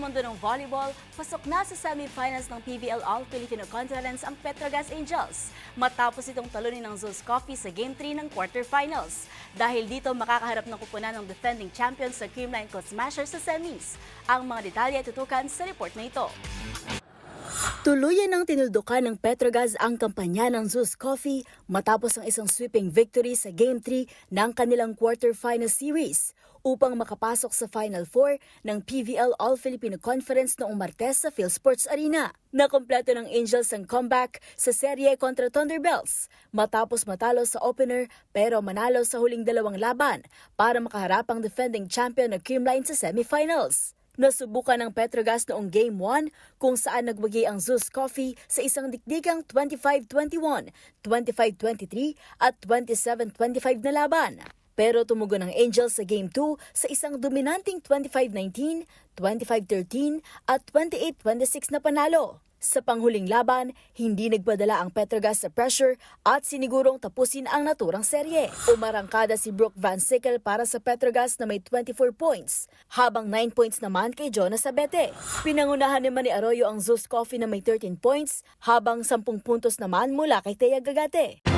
mundo ng volleyball, pasok na sa semifinals ng PBL All-Filipino Conference ang Petrogas Angels matapos itong talunin ng Zeus Coffee sa Game 3 ng quarterfinals. Dahil dito makakaharap ng kupunan ng defending champions sa Creamline Cold Smashers sa semis. Ang mga detalye tutukan sa report na ito. Tuluyan ng tinuldukan ng Petrogas ang kampanya ng Zeus Coffee matapos ang isang sweeping victory sa Game 3 ng kanilang quarterfinal series upang makapasok sa Final 4 ng PVL All-Filipino Conference noong Martes sa PhilSports Arena. Nakompleto ng Angels ang comeback sa serye kontra Thunderbells matapos matalo sa opener pero manalo sa huling dalawang laban para makaharap ang defending champion na Creamline sa semifinals. Nasubukan ng Petrogas noong Game 1 kung saan nagwagi ang Zeus Coffee sa isang dikdikang 25-21, 25-23 at 27-25 na laban. Pero tumugon ang Angels sa Game 2 sa isang dominanting 25-19, 25-13 at 28-26 na panalo. Sa panghuling laban, hindi nagpadala ang Petrogas sa pressure at sinigurong tapusin ang naturang serye. Umarangkada si Brooke Van Sickle para sa Petrogas na may 24 points, habang 9 points naman kay Jonas Abete. Pinangunahan naman ni Arroyo ang Zeus Coffee na may 13 points, habang 10 puntos naman mula kay Thea Gagate.